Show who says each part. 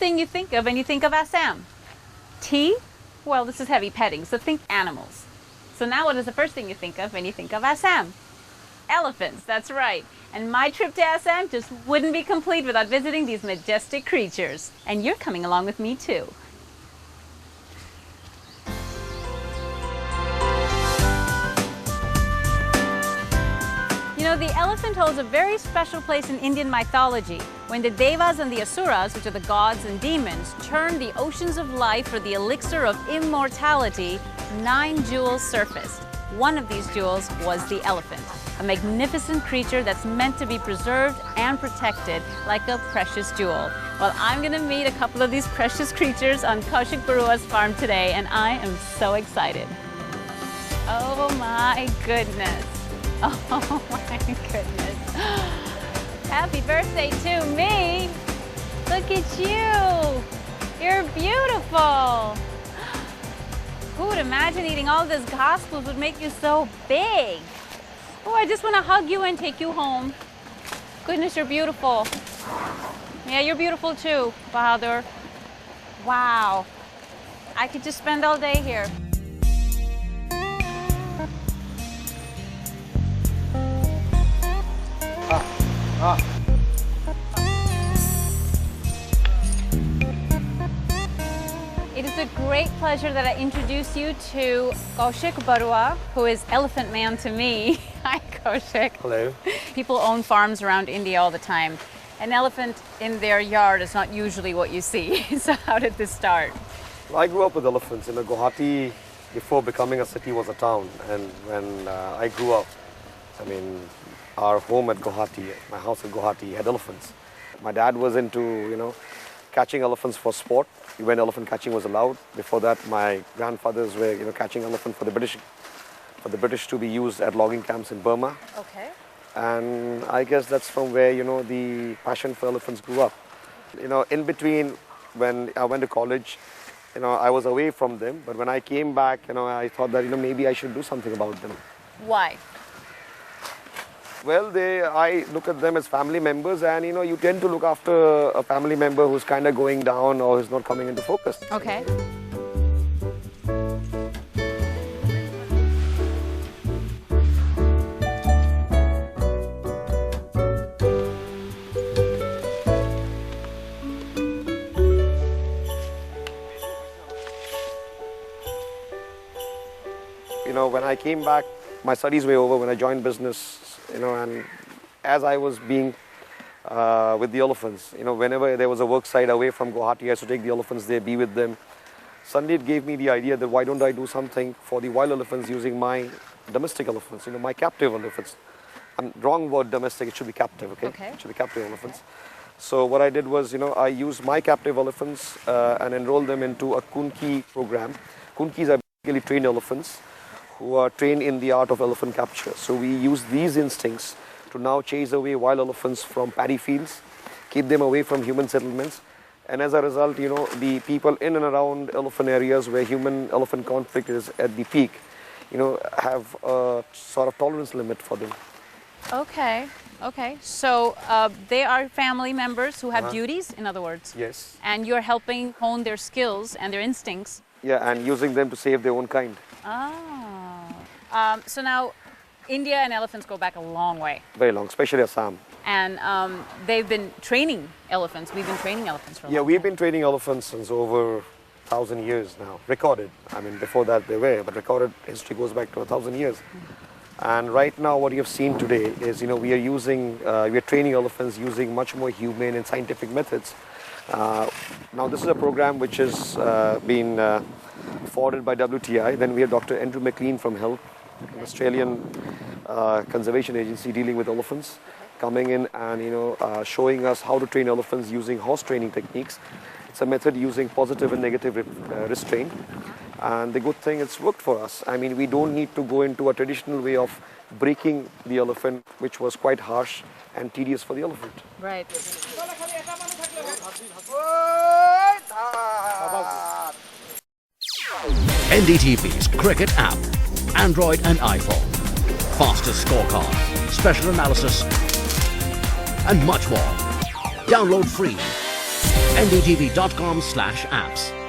Speaker 1: thing you think of when you think of Assam? Tea? Well, this is heavy petting, so think animals. So now what is the first thing you think of when you think of Assam? Elephants, that's right. And my trip to Assam just wouldn't be complete without visiting these majestic creatures. And you're coming along with me too. You know, the elephant holds a very special place in Indian mythology. When the Devas and the Asuras, which are the gods and demons, churned the oceans of life for the elixir of immortality, 9 jewels surfaced. One of these jewels was the elephant, a magnificent creature that's meant to be preserved and protected like a precious jewel. Well, I'm going to meet a couple of these precious creatures on Kaushik Barua's farm today, and I am so excited. Oh my goodness. Oh my goodness. Happy birthday to me. Look at you. You're beautiful. Who would imagine eating all this ghas would make you so big? Oh, I just want to hug you and take you home. Goodness, you're beautiful. Yeah, you're beautiful too, Bahadur. Wow. I could just spend all day here. It is a great pleasure that I introduce you to Kaushik Barua, who is Elephant Man to me. Hi, Kaushik.
Speaker 2: Hello.
Speaker 1: People own farms around India all the time. An elephant in their yard is not usually what you see. So how did this start?
Speaker 2: Well, I grew up with elephants. Guwahati, before becoming a city, was a town. And when I grew up, I mean, our home at Guwahati, my house at Guwahati, had elephants. My dad was into, catching elephants for sport, when elephant catching was allowed. Before that, my grandfathers were, catching elephant for the British to be used at logging camps in Burma.
Speaker 1: Okay.
Speaker 2: And I guess that's from where, the passion for elephants grew up. In between, when I went to college, I was away from them. But when I came back, I thought that, maybe I should do something about them.
Speaker 1: Why?
Speaker 2: Well, I look at them as family members, and you tend to look after a family member who's kind of going down or who's not coming into focus.
Speaker 1: Okay.
Speaker 2: When I came back, my studies were over when I joined business. And as I was being with the elephants, whenever there was a work site away from Guwahati, I used to take the elephants there, be with them. Suddenly it gave me the idea that why don't I do something for the wild elephants using my domestic elephants, my captive elephants. Wrong word domestic, it should be captive, okay? It should be captive elephants. So what I did was, I used my captive elephants and enrolled them into a Kunki program. Kunkis are basically trained elephants who are trained in the art of elephant capture. So we use these instincts to now chase away wild elephants from paddy fields, keep them away from human settlements. And as a result, the people in and around elephant areas where human-elephant conflict is at the peak, have a sort of tolerance limit for them.
Speaker 1: Okay. So they are family members who have duties, in other words?
Speaker 2: Yes.
Speaker 1: And you're helping hone their skills and their instincts?
Speaker 2: Yeah, and using them to save their own kind.
Speaker 1: So now, India and elephants go back a long way.
Speaker 2: Very long, especially Assam.
Speaker 1: And they've been training elephants. We've been training elephants for a long time.
Speaker 2: We've been training elephants since over 1,000 years now. Recorded. I mean, before that they were, but recorded history goes back to 1,000 years. And right now, what you have seen today is, we are training elephants using much more humane and scientific methods. Now, this is a program which has been forwarded by WTI. Then we have Dr. Andrew McLean from HELP, an Australian conservation agency dealing with elephants, coming in and showing us how to train elephants using horse training techniques. It's a method using positive and negative restraint, and the good thing, it's worked for us. I mean, we don't need to go into a traditional way of breaking the elephant, which was quite harsh and tedious for the elephant.
Speaker 1: Right.
Speaker 3: NDTV's cricket app, Android and iPhone, fastest scorecard, special analysis, and much more. Download free ndtv.com/apps.